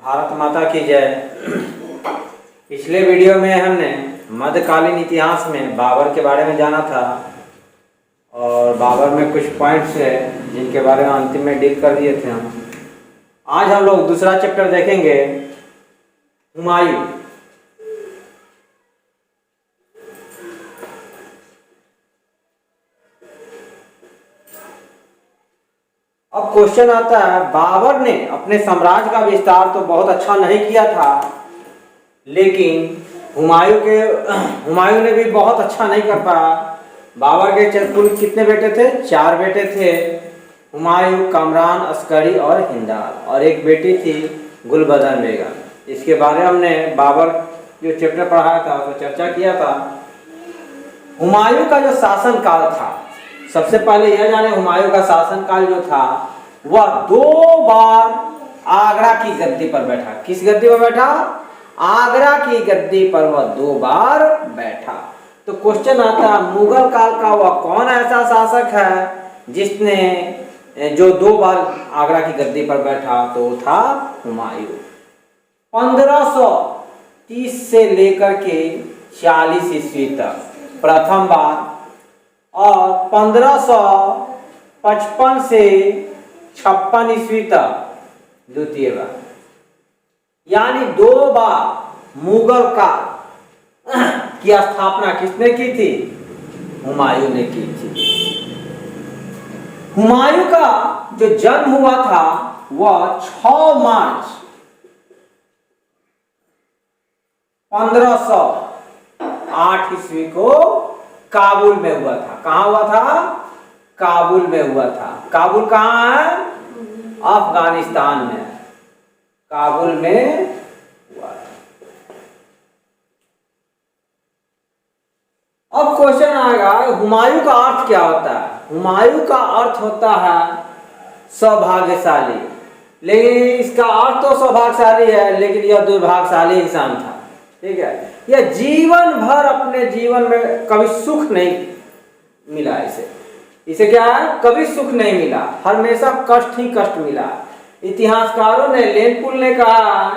भारत माता की जय। पिछले वीडियो में हमने मध्यकालीन इतिहास में बाबर के बारे में जाना था और बाबर में कुछ पॉइंट्स है जिनके बारे में अंतिम में डील कर दिए थे हम। आज हम लोग दूसरा चैप्टर देखेंगे, हुमायूं। अब क्वेश्चन आता है, बाबर ने अपने साम्राज्य का विस्तार तो बहुत अच्छा नहीं किया था, लेकिन हुमायूं ने भी बहुत अच्छा नहीं कर पाया। बाबर के कुल कितने बेटे थे? 4 बेटे थे, हुमायूं, कमरान, अस्करी और हिंदाल, और एक बेटी थी गुलबदन बेगम। इसके बारे में हमने बाबर जो चैप्टर पढ़ाया था उसमें चर्चा किया था। हुमायूं का जो शासन काल था, सबसे पहले यह जाने हुमायूं का शासनकाल जो था वह 2 बार आगरा की गद्दी पर बैठा। किस गद्दी पर बैठा? आगरा की गद्दी पर वह 2 बार बैठा। तो क्वेश्चन आता, मुगल काल का वह कौन ऐसा शासक है जिसने जो 2 बार आगरा की गद्दी पर बैठा? तो था हुमायूं। 1530 से लेकर के 40 ईस्वी तक प्रथम बार, और 1555 से 56 ईस्वी तक द्वितीय बार। यानी 2 बार मुगल काल की स्थापना किसने की थी? हुमायूं ने की थी। हुमायूं का जो जन्म हुआ था वह 6 मार्च 1508 ईस्वी को काबुल में हुआ था। कहां हुआ था? काबुल में हुआ था। काबुल कहां है? अफगानिस्तान में। काबुल में हुआ था। अब क्वेश्चन आएगा, हुमायूं का अर्थ क्या होता है? हुमायूं का अर्थ होता है सौभाग्यशाली। लेकिन इसका अर्थ तो सौभाग्यशाली है, लेकिन यह दुर्भाग्यशाली इंसान था। ठीक है, यह जीवन भर अपने जीवन में कभी सुख नहीं मिला। इसे क्या है? कभी सुख नहीं मिला, हमेशा कष्ट ही कष्ट मिला। इतिहासकारों ने, लेनपुल ने कहा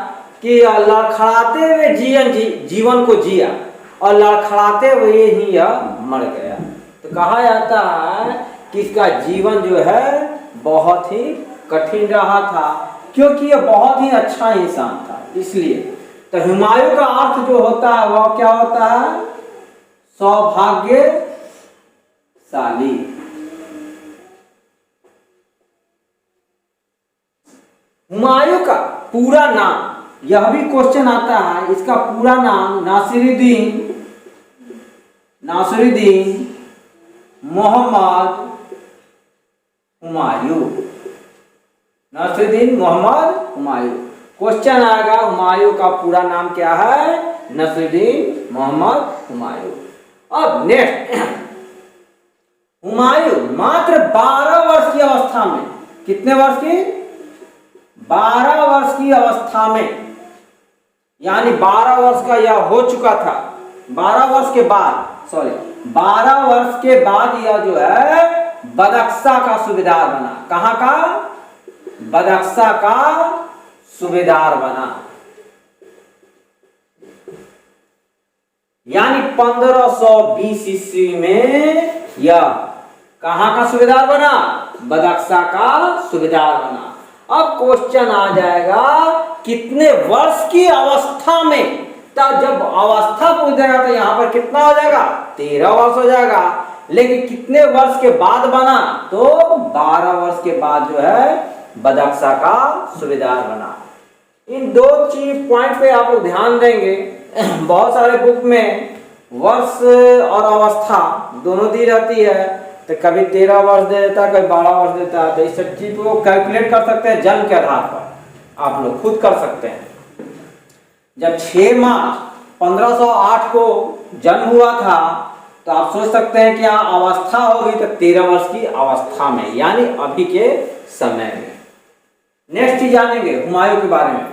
कि लड़खड़ाते हुए जीवन को जिया और लड़खड़ाते हुए ही यह मर गया। तो कहा जाता है कि इसका जीवन जो है बहुत ही कठिन रहा था, क्योंकि यह बहुत ही अच्छा इंसान था। इसलिए तो हुमायूं का अर्थ जो होता है वह क्या होता है? सौभाग्यशाली। हुमायूं का पूरा नाम, यह भी क्वेश्चन आता है, इसका पूरा नाम नासिरुद्दीन मोहम्मद हुमायूं। नासिरुद्दीन मोहम्मद हुमायूं। क्वेश्चन आएगा, हुमायूं का पूरा नाम क्या है? नासिरुद्दीन मोहम्मद हुमायूं। अब नेक्स्ट, हुमायूं मात्र 12 वर्ष की अवस्था में, कितने वर्ष की? 12 वर्ष की अवस्था में, यानी 12 वर्ष का यह हो चुका था। 12 वर्ष के बाद यह जो है बदख्शा का सूबेदार बना। कहां का? बदख्शा का सूबेदार बना। यानी 1520 ईस्वी में यह कहां का सूबेदार बना? बदख्शा का सूबेदार बना। अब क्वेश्चन आ जाएगा, कितने वर्ष की अवस्था में? तब जब अवस्था पहुंच जाएगा तो यहां पर कितना हो जाएगा? 13 वर्ष हो जाएगा। लेकिन कितने वर्ष के बाद बना? तो 12 वर्ष के बाद जो है बदख्शा का सूबेदार बना। इन 2 चीज पॉइंट पे आप लोग ध्यान देंगे। बहुत सारे बुक में वर्ष और अवस्था दोनों दी रहती है, तो कभी 13 वर्ष दे देता है, कभी 12 वर्ष देता है। तो इस सब चीज को कैलकुलेट कर सकते हैं जन्म के आधार पर, आप लोग खुद कर सकते हैं। जब 6 मार्च 1508 को जन्म हुआ था, तो आप सोच सकते हैं क्या अवस्था होगी? तो 13 वर्ष की अवस्था में, यानी अभी के समय में। नेक्स्ट चीज जानेंगे हुमायूं के बारे में।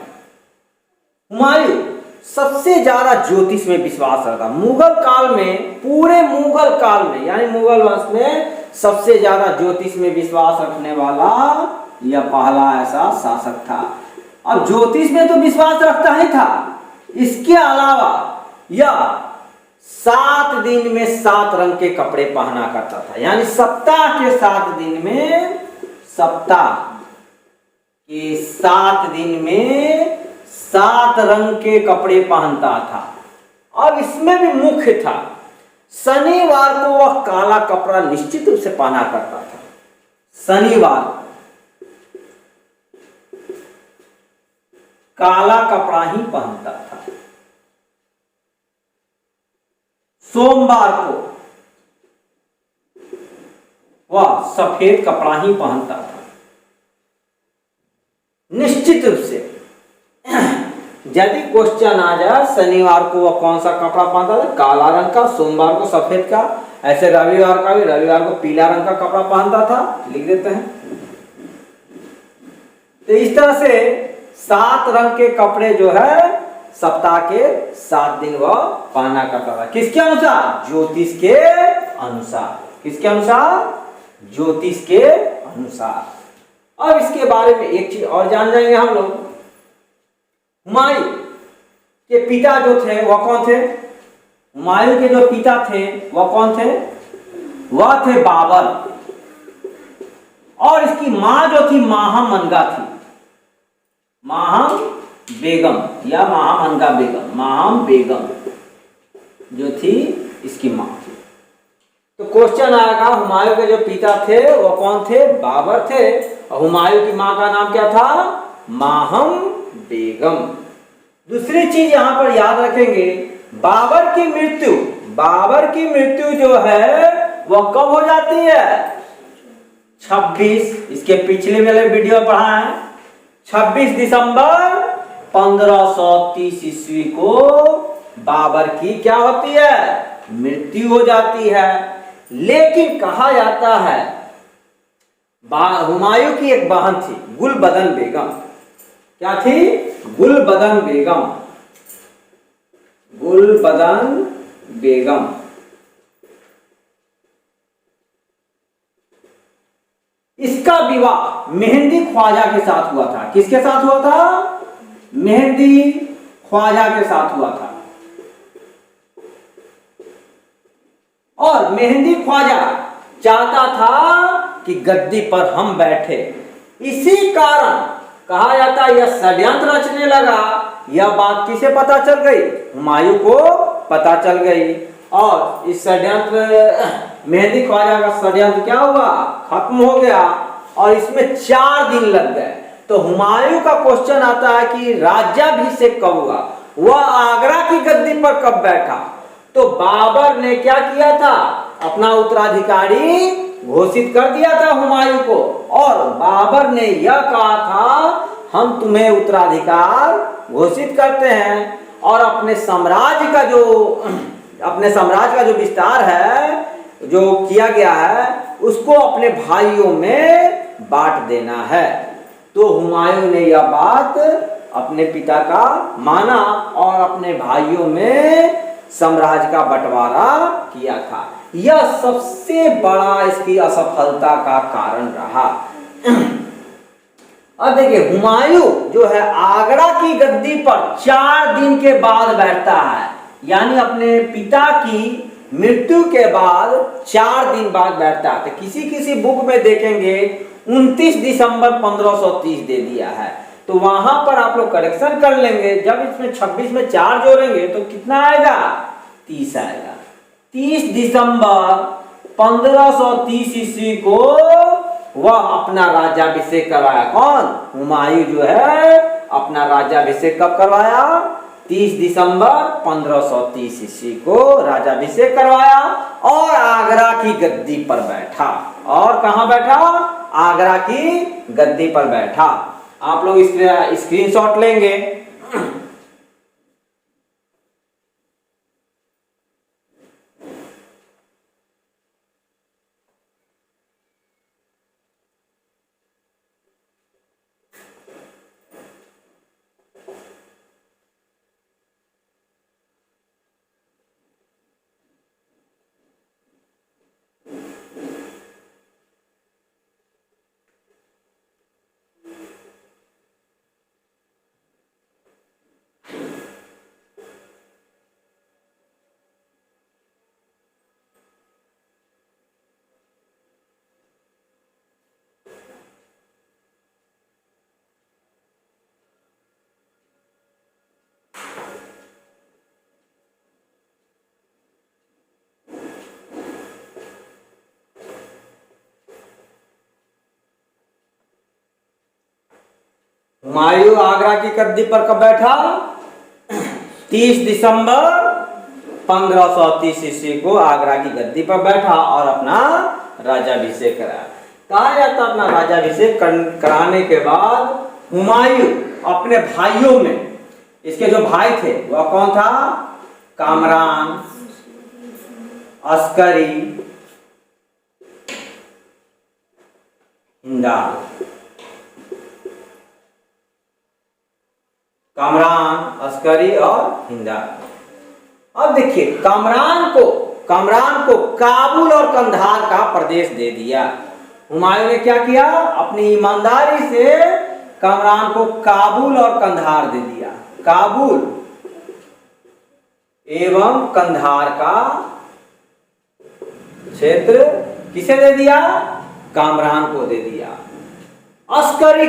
हुमायूं सबसे ज्यादा ज्योतिष में विश्वास रखता। मुगल काल में, पूरे मुगल काल में, यानी मुगल वंश में सबसे ज्यादा ज्योतिष में विश्वास रखने वाला यह पहला ऐसा शासक था। अब ज्योतिष में तो विश्वास रखता ही था, इसके अलावा यह 7 दिन में 7 रंग के कपड़े पहना करता था। यानी सप्ताह के 7 दिन में, सप्ताह के 7 दिन में 7 रंग के कपड़े पहनता था। अब इसमें भी मुख्य था, शनिवार को वह काला कपड़ा निश्चित रूप से पहना करता था। शनिवार काला कपड़ा ही पहनता था। सोमवार को वह सफेद कपड़ा ही पहनता था निश्चित रूप से। यदि क्वेश्चन आ जाए शनिवार को वह कौन सा कपड़ा पहनता था, काला रंग का, सोमवार को सफेद का, ऐसे रविवार का भी, रविवार को पीला रंग का कपड़ा पहनता था, लिख देते हैं। तो इस तरह से 7 रंग के कपड़े जो है सप्ताह के 7 दिन वह पहना करता था। किसके अनुसार? ज्योतिष के अनुसार। किसके अनुसार? ज्योतिष के अनुसार। अब इसके बारे में एक चीज और जान जाएंगे हम लोग। हुमायूं के पिता जो थे वह कौन थे? हुमायूं के जो पिता थे वह कौन थे? वह थे बाबर। और इसकी मां जो थी महामनगा थी, माहम बेगम या महामनगा बेगम, माहम बेगम जो थी इसकी मां थी। तो क्वेश्चन आएगा हुमायूं के जो पिता थे वह कौन थे? बाबर थे। और हुमायूं की मां का नाम क्या था? माहम बेगम। दूसरी चीज यहां पर याद रखेंगे, बाबर की मृत्यु, बाबर की मृत्यु जो है वह कब हो जाती है? 26, इसके पिछले वाले वीडियो पढ़ा है, 26 दिसंबर 1530 ईस्वी को बाबर की क्या होती है? मृत्यु हो जाती है। लेकिन कहा जाता है हुमायूं की एक बहन थी गुलबदन बेगम। क्या थी? गुलबदन बेगम। गुलबदन बेगम इसका विवाह मेहंदी ख्वाजा के साथ हुआ था। किसके साथ हुआ था? मेहंदी ख्वाजा के साथ हुआ था। और मेहंदी ख्वाजा चाहता था कि गद्दी पर हम बैठे। इसी कारण कहा जाता है यह षड्यंत्र रचने लगा। यह बात किसे पता चल गई? हुमायूं को पता चल गई। और इस षड्यंत्र मेहंदी ख्वाजा का षड्यंत्र क्या हुआ? खत्म हो गया। और इसमें 4 दिन लग गए। तो हुमायूं का क्वेश्चन आता है कि राज्याभिषेक कब हुआ? वह आगरा की गद्दी पर कब बैठा? तो बाबर ने क्या किया था? अपना उत्तराधिकारी घोषित कर दिया था हुमायूं को। और बाबर ने यह कहा था हम तुम्हें उत्तराधिकार घोषित करते हैं और अपने साम्राज्य का जो विस्तार है, जो किया गया है, उसको अपने भाइयों में बांट देना है। तो हुमायूं ने यह बात अपने पिता का माना और अपने भाइयों में साम्राज्य का बंटवारा किया था। यह सबसे बड़ा इसकी असफलता का कारण रहा। अब देखिए हुमायूं जो है आगरा की गद्दी पर 4 दिन के बाद बैठता है। यानी अपने पिता की मृत्यु के बाद 4 दिन बाद बैठता है। तो किसी किसी बुक में देखेंगे 29 दिसंबर 1530 दे दिया है। तो वहां पर आप लोग करेक्शन कर लेंगे। जब इसमें 26 में 4 जोड़ेंगे तो कितना आएगा? 30 आएगा। 30 दिसंबर 1530 ईस्वी को वह अपना राज्याभिषेक करवाया। कौन? हुमायूं जो है अपना राज्याभिषेक कब करवाया? 30 दिसंबर 1530 ईस्वी को राज्याभिषेक करवाया और आगरा की गद्दी पर बैठा। और कहां बैठा? आगरा की गद्दी पर बैठा। आप लोग इसका स्क्रीनशॉट लेंगे। हुमायूं आगरा की गद्दी पर कब बैठा? 30 दिसंबर 1530 ईस्वी को आगरा की गद्दी पर बैठा और अपना राजाभिषेक कराया। कहा जाता अपना राजाभिषेक कराने के बाद हुमायूं अपने भाइयों में, इसके जो भाई थे वह कौन था? कामरान, अस्करी, हिंदाल। कामरान, अस्करी और हिंदाल। अब देखिए कामरान को काबुल और कंधार का प्रदेश दे दिया। हुमायूं ने क्या किया? अपनी ईमानदारी से कामरान को काबुल और कंधार दे दिया। काबुल एवं कंधार का क्षेत्र किसे दे दिया? कामरान को दे दिया। अस्करी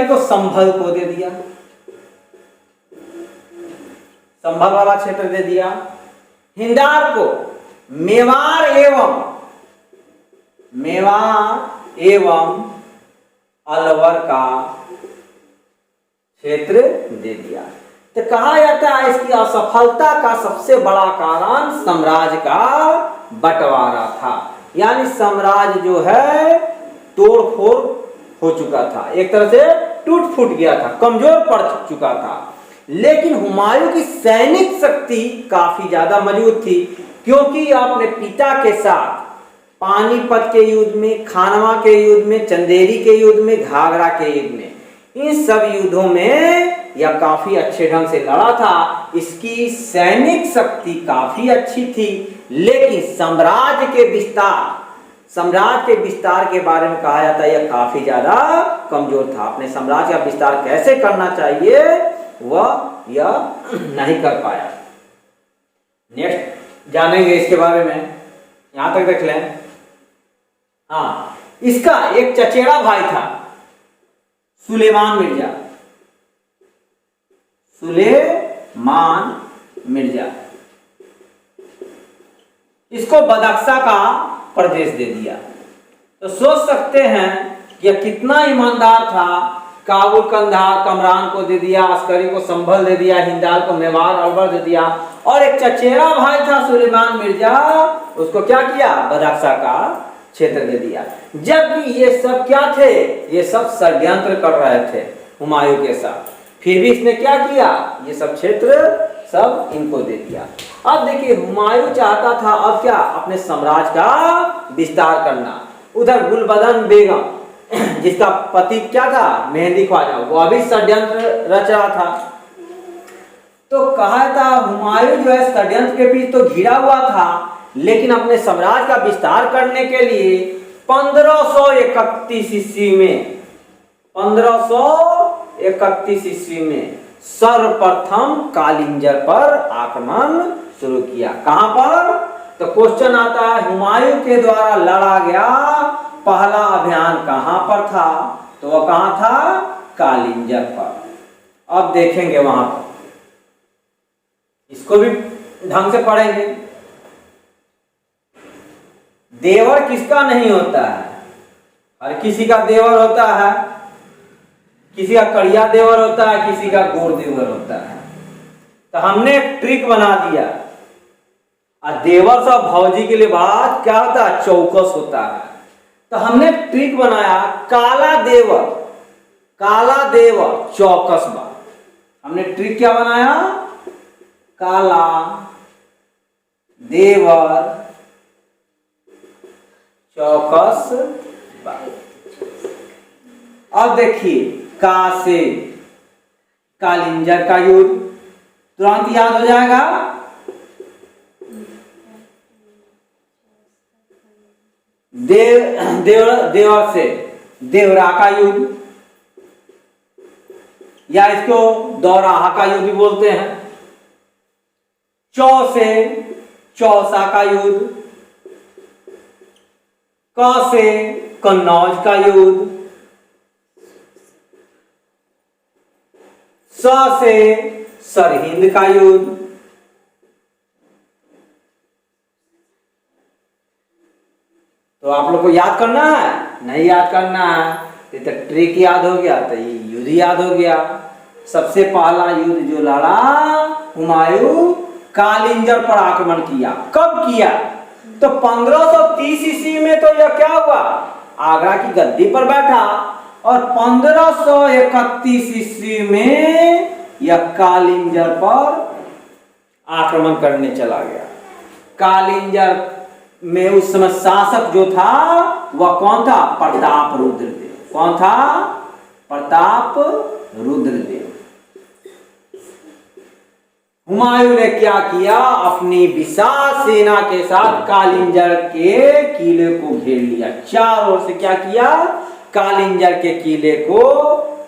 को संभल को दे दिया, संभल वाला क्षेत्र दे दिया। हिंदार को मेवाड़ एवं अलवर का क्षेत्र दे दिया। तो कहा जाता है इसकी असफलता का सबसे बड़ा कारण साम्राज्य का बंटवारा था। यानी साम्राज्य जो है तोड़फोड़ हो चुका था, एक तरह से टूट फूट गया था, कमजोर पड़ चुका था। लेकिन हुमायूं की सैनिक शक्ति काफी ज्यादा मजबूत थी, क्योंकि अपने पिता के साथ पानीपत के युद्ध में, खानवा के युद्ध में, चंदेरी के युद्ध में, घाघरा के युद्ध में, इन सब युद्धों में यह काफी अच्छे ढंग से लड़ा था। इसकी सैनिक शक्ति काफी अच्छी थी। लेकिन साम्राज्य के विस्तार के बारे में कहा जाता है यह काफी ज्यादा कमजोर था। अपने साम्राज्य का विस्तार कैसे करना चाहिए वह यह नहीं कर पाया। नेक्स्ट जानेंगे इसके बारे में, यहां तक देख लें। हाँ, इसका एक चचेरा भाई था सुलेमान मिर्जा। इसको बदख्शा का प्रदेश दे दिया। तो सोच सकते हैं कि यह कितना ईमानदार था। काबुल कंधार कामरान को दे दिया, अस्करी को संभल दे दिया, हिंदाल को मेवाड़ अलवर दे दिया, और एक चचेरा भाई था सुलेमान मिर्जा, उसको क्या किया? बदख्शा का क्षेत्र दे दिया। जबकि ये सब क्या थे? ये सब षड्यंत्र कर रहे थे हुमायूं के साथ। फिर भी इसने क्या किया? ये सब क्षेत्र सब इनको दे दिया। अब देखिए हुमायूं चाहता था अब क्या? अपने साम्राज्य का विस्तार करना। उधर गुलबदन बेगम, जिसका पति क्या था? मेहंदी ख्वाजा, वह भी षड्यंत्र रच रहा था। तो कहा था हुमायूं जो है षड्यंत्र के बीच तो घिरा हुआ था, लेकिन अपने साम्राज्य का विस्तार करने के लिए 1531 ईस्वी में सर्वप्रथम कालिंजर पर आक्रमण शुरू किया। कहां पर? तो क्वेश्चन आता है हुमायूं के द्वारा लड़ा गया पहला अभियान कहां पर था? तो वह कहां था? कालिंजर पर। अब देखेंगे वहां पर, इसको भी ढंग से पढ़ेंगे। देवर किसका नहीं होता है? हर किसी का देवर होता है। किसी का कड़िया देवर होता है, किसी का गोर देवर होता है। तो हमने एक ट्रिक बना दिया। और देवर सब भौजी के लिए बड़ा क्या होता है? चौकस होता है। तो हमने ट्रिक बनाया काला देवर चौकस बा। हमने ट्रिक क्या बनाया? काला देवर चौकस बा। अब देखिए का से कालिंजर का युद्ध तुरंत याद हो जाएगा। देवर से देवरा का युद्ध, या इसको दौराहा का युद्ध भी बोलते हैं। चौ से चौसा का युद्ध, क से कन्नौज का युद्ध, स से सरहिंद का युद्ध, तो आप लोग को याद करना है? नहीं याद करना है ये तो ट्रिक याद हो गया, तो ये युद्ध याद हो गया। सबसे पहला युद्ध जो लड़ा हुमायूं कालिंजर पर आक्रमण किया। कब किया? तो 1530 ईस्वी में तो यह क्या हुआ, आगरा की गद्दी पर बैठा, और 1531 ईस्वी में यह कालिंजर पर आक्रमण करने चला गया। कालिंजर में उस समय शासक जो था वह कौन था? प्रताप रुद्रदेव। कौन था? प्रताप रुद्रदेव। हुमायूं ने क्या किया? अपनी विशाल सेना के साथ कालिंजर के किले को घेर लिया। चारों ओर से क्या किया? कालिंजर के किले को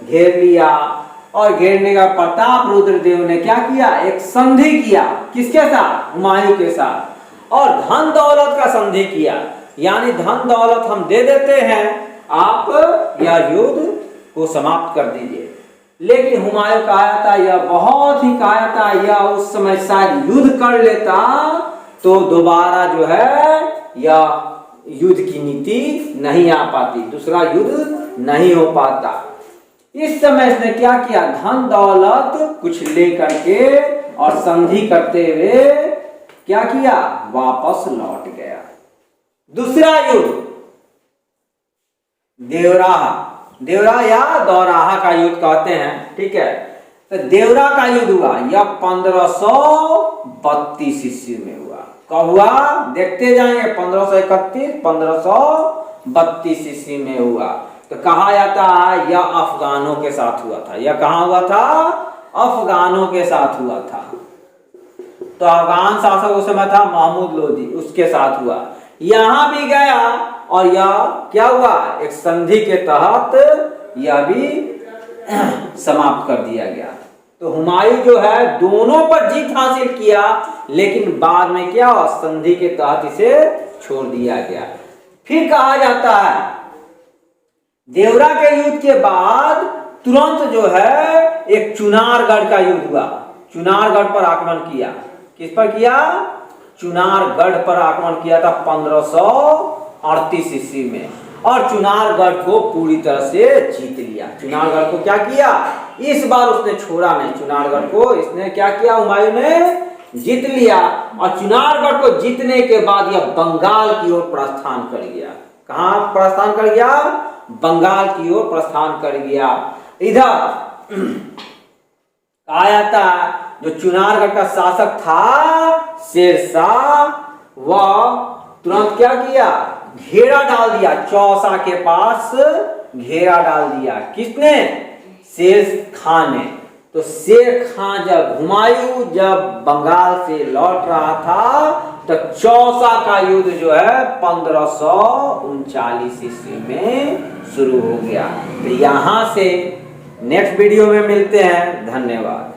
घेर लिया। और घेरने का प्रताप रुद्रदेव ने क्या किया? एक संधि किया। किसके साथ? हुमायूं के साथ। और धन दौलत का संधि किया, यानी धन दौलत हम दे देते हैं, आप यह युद्ध को समाप्त कर दीजिए। लेकिन हुमायूं काया था, यह बहुत ही काया था, यह उस समय शायद युद्ध कर लेता तो दोबारा जो है यह युद्ध की नीति नहीं आ पाती, दूसरा युद्ध नहीं हो पाता। इस समय इसने क्या किया? धन दौलत कुछ लेकर के और संधि करते हुए क्या किया? वापस लौट गया। दूसरा युद्ध देवराहा, देवरा या दौराहा का युद्ध कहते हैं, ठीक है। तो देवरा का युद्ध हुआ, यह 1532 ईस्वी में हुआ। कब हुआ? देखते जाएंगे। 1531, 1532 ईस्वी में हुआ। तो कहा जाता है यह अफगानों के साथ हुआ था। यह कहाँ हुआ था? अफगानों के साथ हुआ था। तो अफगान शासक उस समय था महमूद लोदी, उसके साथ हुआ। यहां भी गया और यह क्या हुआ? एक संधि के तहत यह भी समाप्त कर दिया गया। तो हुमायूं जो है दोनों पर जीत हासिल किया, लेकिन बाद में क्या हुआ? संधि के तहत इसे छोड़ दिया गया। फिर कहा जाता है देवरा के युद्ध के बाद तुरंत जो है एक चुनारगढ़ का युद्ध हुआ। चुनारगढ़ पर आक्रमण किया। किस पर किया? चुनारगढ़ पर आक्रमण किया था 1538 ईस्वी में, और चुनारगढ़ को पूरी तरह से जीत लिया। चुनारगढ़ को क्या किया? इस बार उसने छोड़ा नहीं। चुनारगढ़ को इसने क्या किया? हुमायूं ने जीत लिया। और चुनारगढ़ को जीतने के बाद यह बंगाल की ओर प्रस्थान कर गया। कहां प्रस्थान कर गया? बंगाल की ओर प्रस्थान कर गया। इधर कहा जाता जो चुनारगढ़ का शासक था शेरशाह, वह तुरंत क्या किया? घेरा डाल दिया। चौसा के पास घेरा डाल दिया। किसने? शेर खान ने। तो शेर खान जब हुमायूं जब बंगाल से लौट रहा था तो चौसा का युद्ध जो है 1539 ईस्वी में शुरू हो गया। तो यहां से नेक्स्ट वीडियो में मिलते हैं। धन्यवाद।